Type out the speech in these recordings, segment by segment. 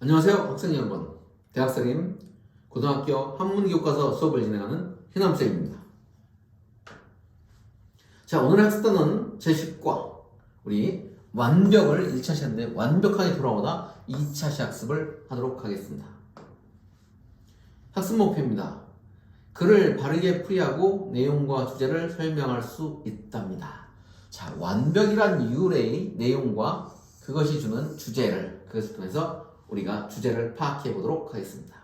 안녕하세요, 학생 여러분. 대학생임 고등학교 한문교과서 수업을 진행하는 희남쌤입니다. 자, 오늘 학습단은 제10과 우리 완벽을 1차 시간인데 완벽하게 돌아오다 2차 시학습을 하도록 하겠습니다. 학습 목표입니다. 글을 바르게 풀이하고 내용과 주제를 설명할 수 있답니다. 자, 완벽이란 유래의 내용과 그것이 주는 주제를 그것을 통해서 우리가 주제를 파악해 보도록 하겠습니다.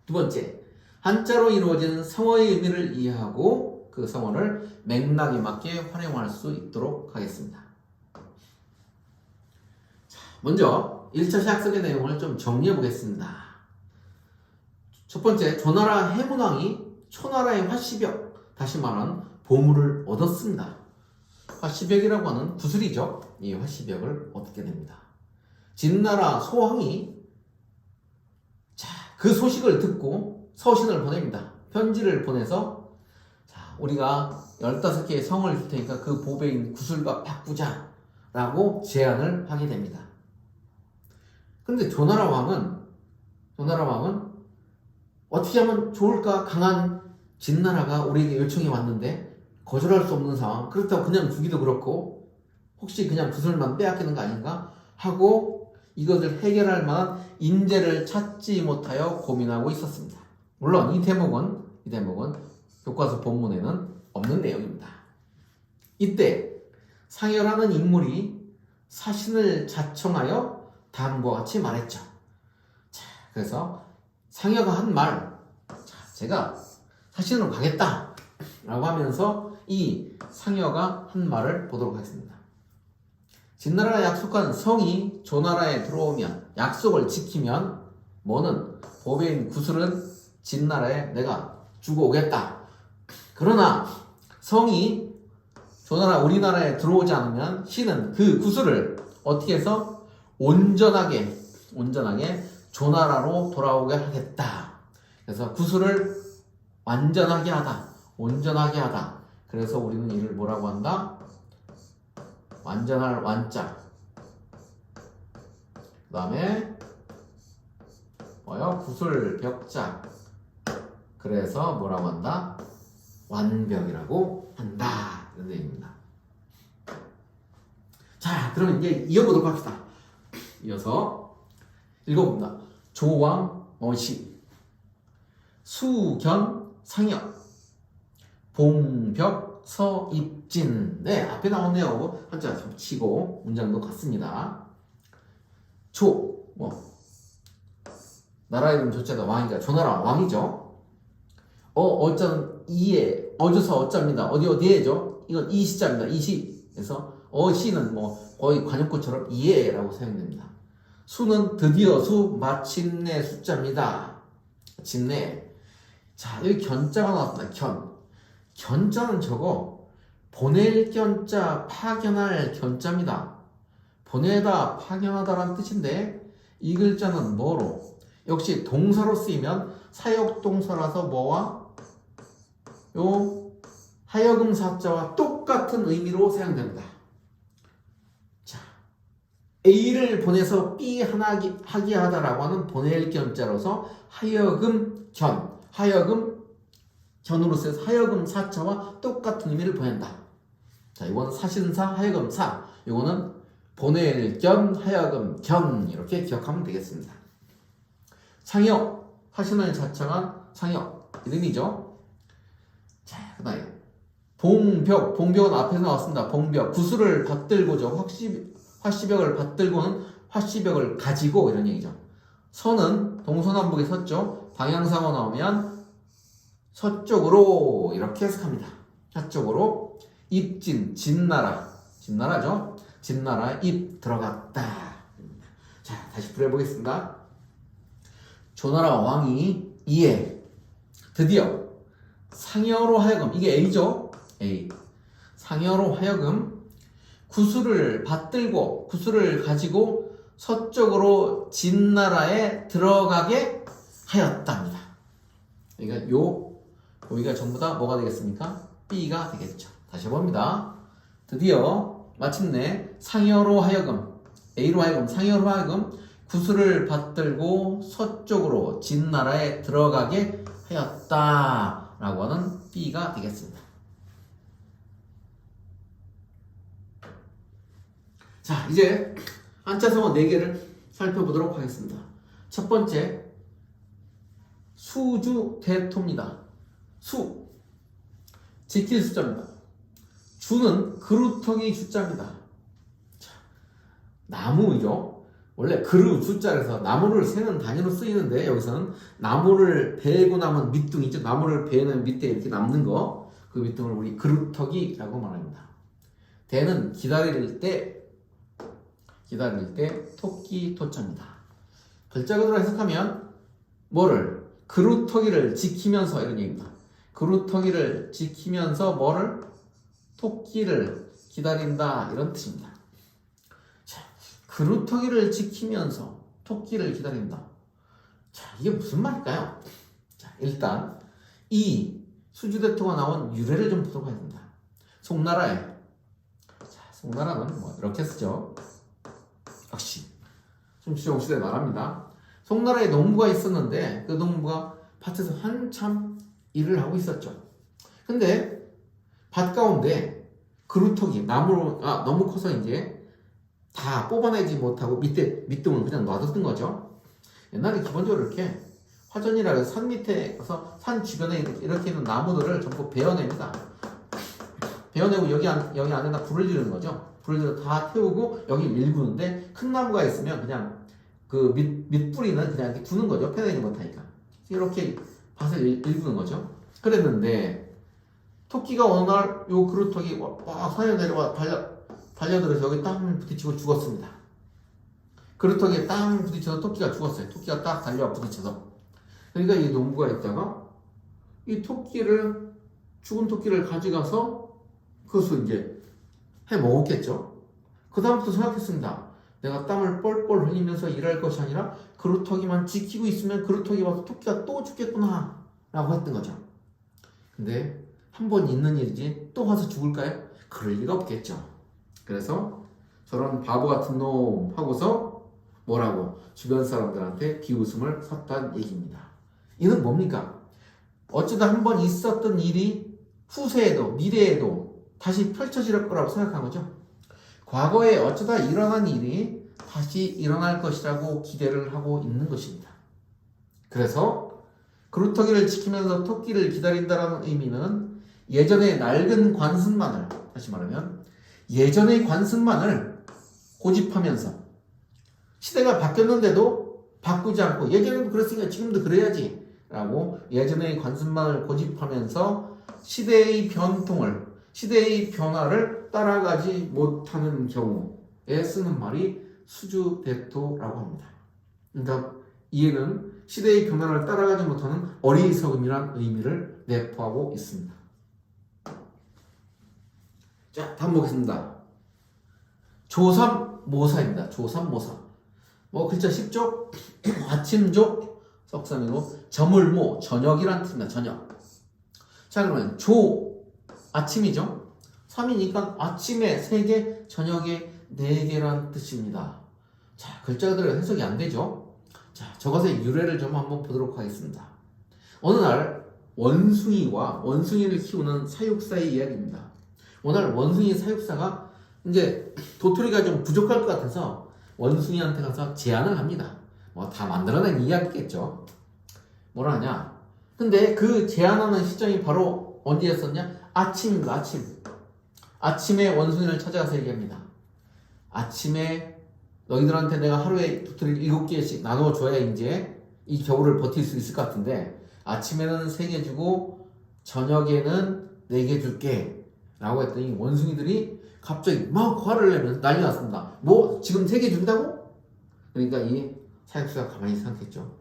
두 번째, 한자로 이루어진 성어의 의미를 이해하고 그 성어를 맥락에 맞게 활용할 수 있도록 하겠습니다. 자, 먼저 1차 시학습의 내용을 좀 정리해 보겠습니다. 첫 번째, 조나라 해문왕이 초나라의 화시벽, 다시 말하는 보물을 얻었습니다. 화시벽이라고 하는 구슬이죠. 이 화시벽을 얻게 됩니다. 진나라 소왕이 그 소식을 듣고 서신을 보냅니다. 편지를 보내서 우리가 15개의 성을 줄 테니까 그 보배인 구슬과 바꾸자 라고 제안을 하게 됩니다. 그런데 조나라 왕은 어떻게 하면 좋을까? 강한 진나라가 우리에게 요청이 왔는데 거절할 수 없는 상황, 그렇다고 그냥 주기도 그렇고 혹시 그냥 구슬만 빼앗기는 거 아닌가 하고 이것을 해결할 만한 인재를 찾지 못하여 고민하고 있었습니다. 물론 이 대목은 교과서 본문에는 없는 내용입니다. 이때 상여라는 인물이 사신을 자청하여 다음과 같이 말했죠. 자, 그래서 상여가 한 말, 제가 사신으로 가겠다 라고 하면서 이 상여가 한 말을 보도록 하겠습니다. 진나라가 약속한 성이 조나라에 들어오면, 약속을 지키면 뭐는 보배인 구슬은 진나라에 내가 주고 오겠다. 그러나 성이 조나라 우리나라에 들어오지 않으면 신은 그 구슬을 어떻게 해서 온전하게 조나라로 돌아오게 하겠다. 그래서 구슬을 완전하게 하다, 온전하게 하다. 그래서 우리는 이를 뭐라고 한다? 완전할 완자, 그 다음에 구슬 벽자, 그래서 뭐라고 한다? 완벽이라고 한다. 이런 얘기입니다. 자, 그러면 이제 이어보도록 합시다. 이어서 읽어봅니다. 조왕 어시, 수견 상여, 봉벽 서입진. 네, 앞에 나왔네요. 한자 겹치고 문장도 같습니다. 나라 이름 조자가 왕이니까 조나라 왕이죠. 어자는 이에, 어조사 어자입니다. 어디에죠? 이건 이시자입니다. 이시. 그래서 어시는 거의 관용구처럼 이에라고 사용됩니다. 수는 드디어 마침내 숫자입니다. 마침내. 자, 여기 견자가 나왔습니다. 견자는 저거 보낼 견자, 파견할 견자입니다. 보내다, 파견하다라는 뜻인데 이 글자는 뭐로? 역시 동사로 쓰이면 사역동사라서 뭐와? 요 하여금 사자와 똑같은 의미로 사용됩니다. 자, A를 보내서 B 하게 하다라고 하는 보낼 견자로서 하여금 견으로 쓰여서 하여금 사자와 똑같은 의미를 보낸다. 자, 이거는 사신사, 하여금사. 이거는 보낼 견, 하여금 견. 이렇게 기억하면 되겠습니다. 상여, 사신을 자청한 상여. 이름이죠. 자, 그 다음에 봉벽은 앞에서 나왔습니다. 봉벽. 구슬을 받들고죠. 화시벽을 받들고는 화시벽을 가지고 이런 얘기죠. 서는 동서남북에 섰죠. 방향상으로 나오면 서쪽으로 이렇게 해석합니다. 서쪽으로 입진, 진나라죠. 진나라 입 들어갔다. 자, 다시 풀어보겠습니다. 조나라 왕이 이에 드디어 상여로 하여금, 이게 A죠. A. 상여로 하여금 구슬을 받들고 구슬을 가지고 서쪽으로 진나라에 들어가게 하였답니다. 그러니까 여기가 전부 다 뭐가 되겠습니까? B가 되겠죠. 다시 봅니다. 드디어 마침내 상여로 하여금, A로 하여금, 상여로 하여금 구슬을 받들고 서쪽으로 진나라에 들어가게 하였다라고 하는 B가 되겠습니다. 자, 이제 한자성어 4개를 살펴보도록 하겠습니다. 첫 번째, 수주대토입니다. 수, 지킬 숫자입니다. 주는 그루터기 주자입니다. 자, 나무죠. 원래 그루 주자에서 나무를 세는 단위로 쓰이는데 여기서는 나무를 베고 남은 밑둥이죠. 나무를 베는 밑에 이렇게 남는 거, 그 밑둥을 우리 그루터기라고 말합니다. 대는 기다릴 때 토끼 토자입니다. 글자 그대로 해석하면 뭐를? 그루터기를 지키면서 이런 얘기입니다. 그루터기를 지키면서 뭐를? 토끼를 기다린다 이런 뜻입니다. 자, 그루터기를 지키면서 토끼를 기다린다. 자, 이게 무슨 말일까요? 자, 일단 이 수주대토가 나온 유래를 좀 보도록 하겠습니다. 송나라에, 자, 송나라는 뭐 이렇게 쓰죠. 역시 춘추종 시대 나라입니다. 송나라에 농부가 있었는데 그 농부가 밭에서 한참 일을 하고 있었죠. 근데 밭 가운데 그루터기 나무로 너무 커서 이제 다 뽑아내지 못하고 밑에 밑둥을 그냥 놔뒀던 거죠. 옛날에 기본적으로 이렇게 화전이라 해서 산 밑에 가서 산 주변에 이렇게 있는 나무들을 전부 베어냅니다. 베어내고 여기 안에다 불을 지르는 거죠. 불을 지르고 다 태우고 여기 일구는데 큰 나무가 있으면 그냥 그 밑뿌리는 그냥 이렇게 두는 거죠. 패내지 못하니까. 이렇게 밭을 일구는 거죠. 그랬는데 토끼가 어느 날 요 그루터기 막 산에 내려와 달려들어서 여기 땅 부딪히고 죽었습니다. 그루터기에 땅 부딪혀서 토끼가 죽었어요. 토끼가 딱 달려와 부딪혀서. 그러니까 이 농부가 있다가 이 토끼를, 죽은 토끼를 가져가서 그것을 이제 해 먹었겠죠. 그 다음부터 생각했습니다. 내가 땀을 뻘뻘 흘리면서 일할 것이 아니라 그루터기만 지키고 있으면 그루터기 와서 토끼가 또 죽겠구나 라고 했던 거죠. 근데 한 번 있는 일이지 또 와서 죽을까요? 그럴 리가 없겠죠. 그래서 저런 바보 같은 놈 하고서 뭐라고 주변 사람들한테 비웃음을 샀다는 얘기입니다. 이는 뭡니까? 어쩌다 한 번 있었던 일이 후세에도 미래에도 다시 펼쳐질 거라고 생각한 거죠. 과거에 어쩌다 일어난 일이 다시 일어날 것이라고 기대를 하고 있는 것입니다. 그래서 그루터기를 지키면서 토끼를 기다린다는 의미는 예전의 낡은 관습만을, 다시 말하면 예전의 관습만을 고집하면서 시대가 바뀌었는데도 바꾸지 않고 예전에도 그랬으니까 지금도 그래야지 라고 예전의 관습만을 고집하면서 시대의 변통을, 시대의 변화를 따라가지 못하는 경우에 쓰는 말이 수주대토라고 합니다. 그러니까 이에는 시대의 변화를 따라가지 못하는 어리석음이란 의미를 내포하고 있습니다. 자, 다음 보겠습니다. 조삼모사입니다. 조삼모사. 뭐 글자 쉽죠? 아침조, 석삼이고 저물모, 저녁이란 뜻입니다. 저녁. 자, 그러면 조, 아침이죠? 3이니까 아침에 3개, 저녁에 4개란 뜻입니다. 자, 글자 그대로 해석이 안 되죠? 자, 저것의 유래를 좀 한번 보도록 하겠습니다. 어느 날 원숭이와 원숭이를 키우는 사육사의 이야기입니다. 어느 날 원숭이 사육사가 이제 도토리가 좀 부족할 것 같아서 원숭이한테 가서 제안을 합니다. 뭐 다 만들어낸 이야기겠죠. 뭐라 하냐? 근데 그 제안하는 시점이 바로 언제였었냐? 아침입니다. 아침. 아침에 원숭이를 찾아가서 얘기합니다. 아침에 너희들한테 내가 하루에 도토리를 7개씩 나눠줘야 이제 이 겨울을 버틸 수 있을 것 같은데 아침에는 3개 주고 저녁에는 4개 줄게 라고 했더니 원숭이들이 갑자기 막 화를 내면서 난리 났습니다. 뭐? 지금 3개 준다고? 그러니까 이 사육사가 가만히 생각했죠.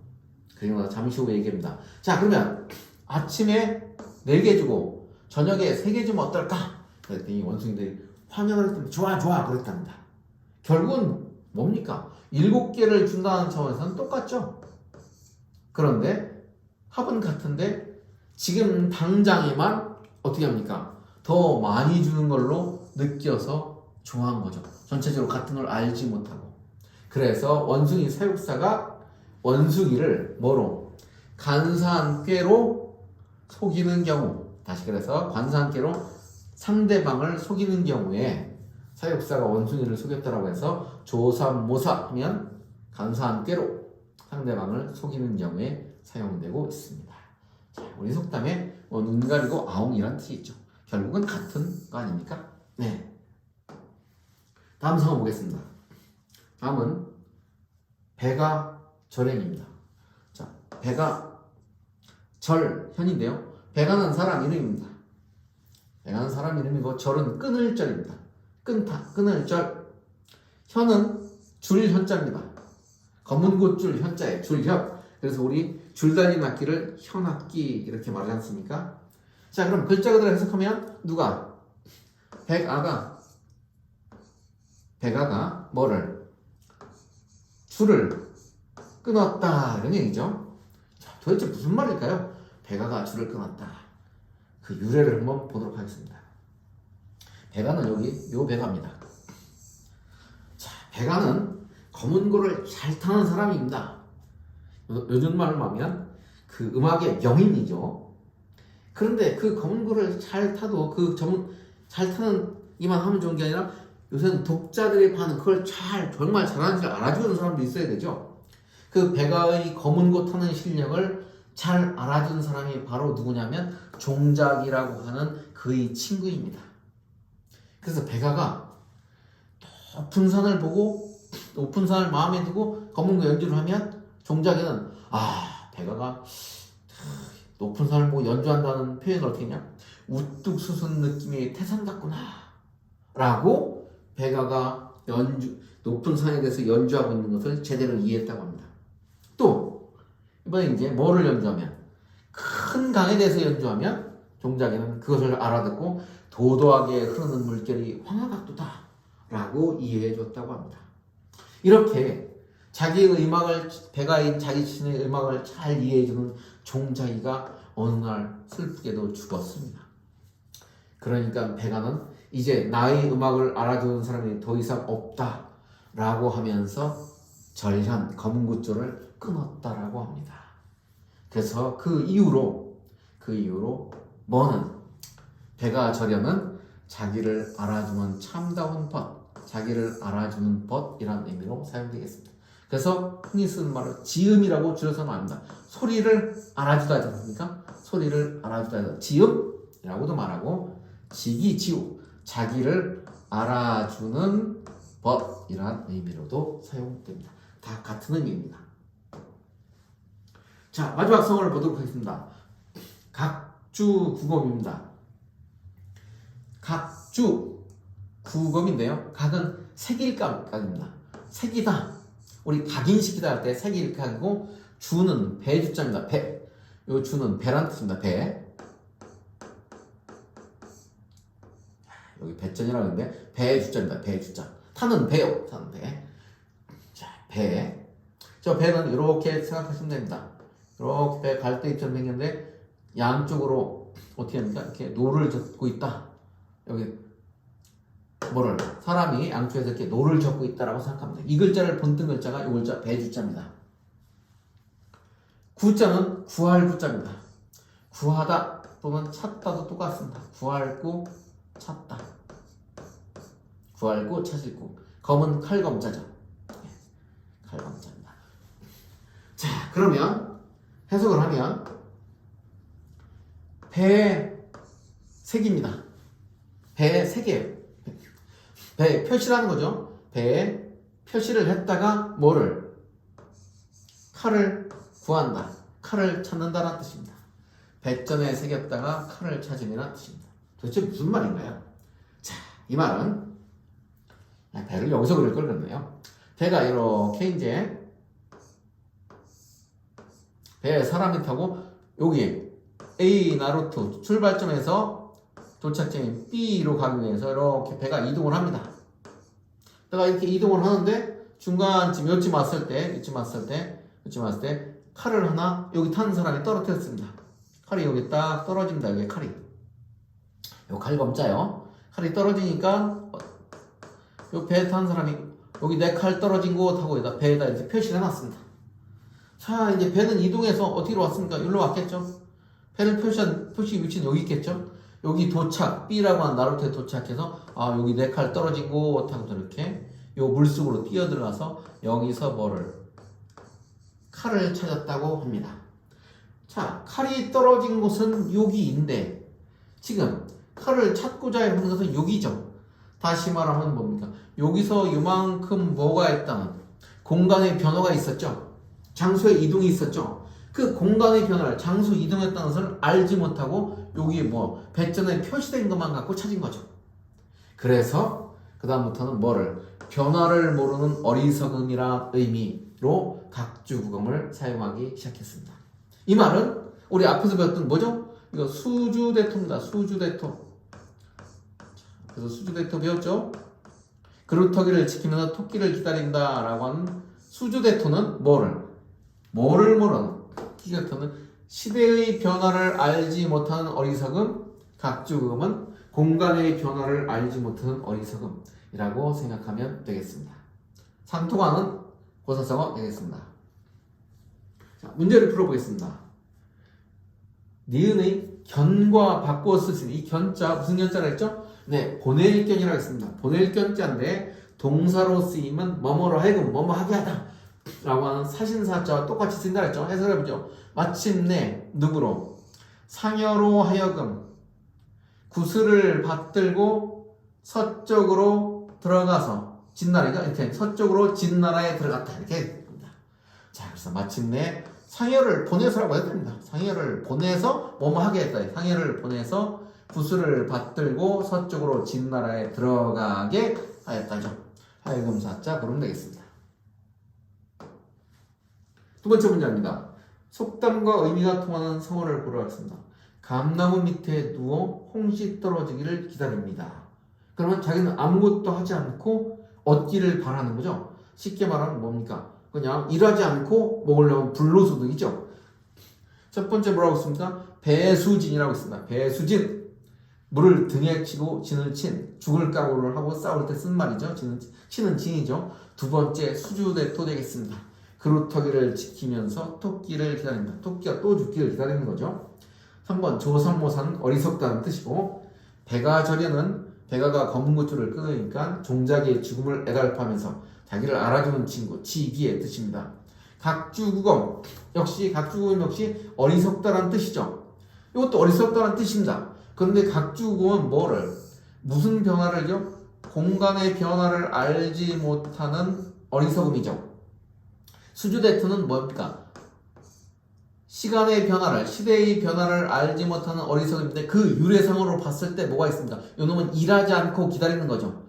그리고 나서 잠시 후에 얘기합니다. 자, 그러면 아침에 4개 주고 저녁에 3개 주면 어떨까? 그랬더니 원숭이들이 환영을 했더니 좋아 그랬답니다. 결국은 뭡니까? 7개를 준다는 차원에서는 똑같죠. 그런데 합은 같은데 지금 당장에만 어떻게 합니까? 더 많이 주는 걸로 느껴서 좋아한 거죠. 전체적으로 같은 걸 알지 못하고. 그래서 원숭이 사육사가 원숭이를 뭐로? 간사한 꾀로 속이는 경우, 다시 그래서 간사한 꾀로 상대방을 속이는 경우에 사육사가 원숭이를 속였다라고 해서 조삼모사하면 간사한 꾀로 상대방을 속이는 경우에 사용되고 있습니다. 자, 우리 속담에 눈 가리고 아웅이란 뜻이 있죠. 결국은 같은 거 아닙니까? 네. 다음 상황 보겠습니다. 다음은 배가 절행입니다. 자, 배가 절현인데요. 배가는 사람 이름입니다. 배가는 사람 이름이고 절은 끊을 절입니다. 끊다, 끊을 절. 현은 줄 현자입니다. 검은 곳줄 현자에 줄현. 그래서 우리 줄다리는 악기를 현악기 이렇게 말하지 않습니까? 자, 그럼 글자 그대로 해석하면 누가? 배가가 뭐를? 줄을 끊었다 이런 얘기죠. 자, 도대체 무슨 말일까요? 배가가 줄을 끊었다. 그 유래를 한번 보도록 하겠습니다. 배가는 여기 요 배가입니다. 자, 배가는 검은 고를 잘 타는 사람입니다. 요즘 말로 하면 그 음악의 명인이죠. 그런데 그 검은 고를 잘 타도 그 잘 타는 이만 하면 좋은 게 아니라 요새는 독자들이 파는 그걸 정말 잘하는 줄 알아주는 사람도 있어야 되죠. 그 배가의 검은 고 타는 실력을 잘 알아주는 사람이 바로 누구냐면 종작이라고 하는 그의 친구입니다. 그래서 배가가 높은 산을 보고 높은 산을 마음에 두고 검은 고 연주를 하면 종작이는 배가가 높은 산을 보고 연주한다는 표현을 어떻게 했냐? 우뚝 솟은 느낌의 태산 같구나 라고 배가가 높은 산에 대해서 연주하고 있는 것을 제대로 이해했다고 합니다. 또 이번에 이제 뭐를 연주하면 큰 강에 대해서 연주하면 종작이는 그것을 알아듣고 도도하게 흐르는 물결이 황하각도다 라고 이해해 줬다고 합니다. 이렇게 자기의 음악을 배가인 자기 자신의 음악을 잘 이해해주는 종자이가 어느 날 슬프게도 죽었습니다. 그러니까 배가는 이제 나의 음악을 알아주는 사람이 더 이상 없다라고 하면서 절현 검은굿줄을 끊었다라고 합니다. 그래서 그 이후로 뭐는 배가 절현은 자기를 알아주는 참다운 벗, 자기를 알아주는 벗이라는 의미로 사용되겠습니다. 그래서 흔히 쓰는 말을 지음이라고 줄여서 말합니다. 소리를 알아주다 하지 않습니까? 소리를 알아주다 해서 지음이라고도 말하고 지기지우 자기를 알아주는 법이란 의미로도 사용됩니다. 다 같은 의미입니다. 자, 마지막 성어를 보도록 하겠습니다. 각주구검입니다. 각주구검인데요. 각은 색일각입니다. 색이다. 우리 각인시키다 할 때 색일각이고 주는 배주자입니다. 배. 요 주는 배란 뜻입니다. 배. 여기 배전이라고 하는데 배주자입니다. 배주자. 타는 배요. 타는 배. 자, 배. 저 배는 이렇게 생각하시면 됩니다. 이렇게 배 갈대기처럼 생겼는데 양쪽으로 어떻게 합니까? 이렇게 노를 젓고 있다. 여기 뭐를 사람이 양쪽에서 이렇게 노를 젓고 있다라고 생각합니다. 이 글자를 본뜬 글자가 이 글자 배주자입니다. 구자는 구할 구자입니다. 구하다 또는 찾다도 똑같습니다. 구할구 찾다. 구할구 찾을 구. 검은 칼검자죠. 칼검자입니다. 자, 그러면 해석을 하면 배의 색입니다. 배의 색이에요. 배에 표시라는 거죠. 배에 표시를 했다가 뭐를? 칼을 구한다. 칼을 찾는다라는 뜻입니다. 배전에 새겼다가 칼을 찾음이라는 뜻입니다. 도대체 무슨 말인가요? 자, 이 말은 배를 여기서 그릴 걸 그랬네요. 배가 이렇게 이제 배에 사람이 타고 여기 A 나루트 출발점에서 도착점인 B로 가기 위해서 이렇게 배가 이동을 합니다. 배가 이렇게 이동을 하는데 중간쯤 요쯤 왔을 때 칼을 하나 여기 타는 사람이 떨어뜨렸습니다. 칼이 여기 딱 떨어집니다. 여기 칼이. 요 칼검자요. 칼이 떨어지니까 요 배에 타는 사람이 여기 4칼 떨어진 곳하고 여기다 배에다 이제 표시를 해놨습니다. 자, 이제 배는 이동해서 어디로 왔습니까? 여기로 왔겠죠? 배를 표시 위치는 여기 있겠죠? 여기 도착, B라고 하는 나루터에 도착해서, 아, 여기 4칼 떨어진 곳하고 이렇게, 요 물속으로 뛰어들어가서, 여기서 뭐를, 칼을 찾았다고 합니다. 자, 칼이 떨어진 곳은 여기인데, 지금, 칼을 찾고자 하는 것은 여기죠. 다시 말하면 뭡니까? 여기서 요만큼 뭐가 있다는 공간의 변화가 있었죠. 장소의 이동이 있었죠. 그 공간의 변화를 장소 이동했다는 것을 알지 못하고 여기 뭐 배전에 표시된 것만 갖고 찾은 거죠. 그래서 그 다음부터는 뭐를 변화를 모르는 어리석음이라 의미로 각주구금을 사용하기 시작했습니다. 이 말은 우리 앞에서 배웠던 뭐죠? 이거 수주대토입니다. 수주대토. 그래서 수주대토 배웠죠? 그루터기를 지키면서 토끼를 기다린다 라고 하는 수주대토는 뭐를 모르는 기계토는 시대의 변화를 알지 못하는 어리석음, 각주금은 공간의 변화를 알지 못하는 어리석음이라고 생각하면 되겠습니다. 상통하는 고사성어 되겠습니다. 자, 문제를 풀어보겠습니다. 니은의 견과 바꿔 쓸 수 있는 이 견자 무슨 견자라 했죠? 네, 보낼 견이라고 했습니다. 보낼 견자인데 동사로 쓰임은 뭐뭐로 하여금 뭐뭐 하게 하다 라고 하는 사신사자와 똑같이 쓴다 했죠. 해설해보죠. 마침내 누구로? 상여로 하여금 구슬을 받들고 서쪽으로 들어가서 진나라가 이렇게 서쪽으로 진나라에 들어갔다 이렇게 됩니다. 자, 그래서 마침내 상여를 보내서라고 해야 됩니다. 상여를 보내서 뭐뭐 하게 했다. 상여를 보내서 구슬을 받들고 서쪽으로 진나라에 들어가게 하였다죠. 하여금사자 그러면 되겠습니다. 두 번째 문제입니다. 속담과 의미가 통하는 성어를 고르겠습니다. 감나무 밑에 누워 홍시 떨어지기를 기다립니다. 그러면 자기는 아무것도 하지 않고 얻기를 바라는 거죠. 쉽게 말하면 뭡니까? 그냥 일하지 않고 먹으려면 불로소득이죠. 첫 번째 뭐라고 했습니까? 배수진이라고 했습니다. 배수진. 물을 등에 치고 진을 친. 죽을 각오를 하고 싸울 때 쓴 말이죠. 치는 진이죠. 두 번째 수주대토 되겠습니다. 그루터기를 지키면서 토끼를 기다린다. 토끼가 또 죽기를 기다리는 거죠. 3번 조선모사는 어리석다는 뜻이고 백아절에는 백아가 검은 고추를 끊으니까 종자기의 죽음을 애달파면서 자기를 알아주는 친구, 지기의 뜻입니다. 각주구검 역시 어리석다라는 뜻이죠. 이것도 어리석다라는 뜻입니다. 그런데 각주구검은 뭐를? 무슨 변화를요? 공간의 변화를 알지 못하는 어리석음이죠. 수주대토는 뭡니까? 시간의 변화를, 시대의 변화를 알지 못하는 어리석음인데 그 유래상으로 봤을 때 뭐가 있습니까? 이놈은 일하지 않고 기다리는 거죠.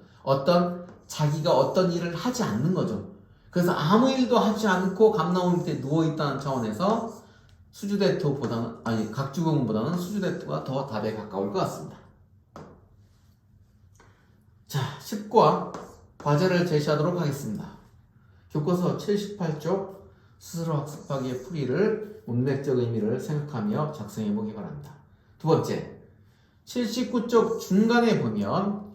자기가 어떤 일을 하지 않는 거죠. 그래서 아무 일도 하지 않고 감나무 밑에 누워있다는 차원에서 각주공보다는 수주대토가 더 답에 가까울 것 같습니다. 자, 10과 과제를 제시하도록 하겠습니다. 교과서 78쪽 스스로 학습하기의 풀이를 문맥적 의미를 생각하며 작성해 보기 바랍니다. 두 번째, 79쪽 중간에 보면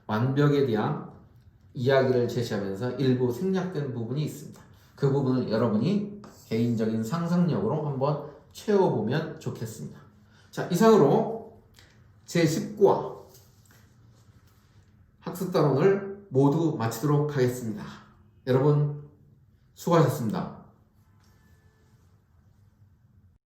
완벽에 대한 이야기를 제시하면서 일부 생략된 부분이 있습니다. 그 부분을 여러분이 개인적인 상상력으로 한번 채워보면 좋겠습니다. 자, 이상으로 제10과 학습단원을 모두 마치도록 하겠습니다. 여러분 수고하셨습니다.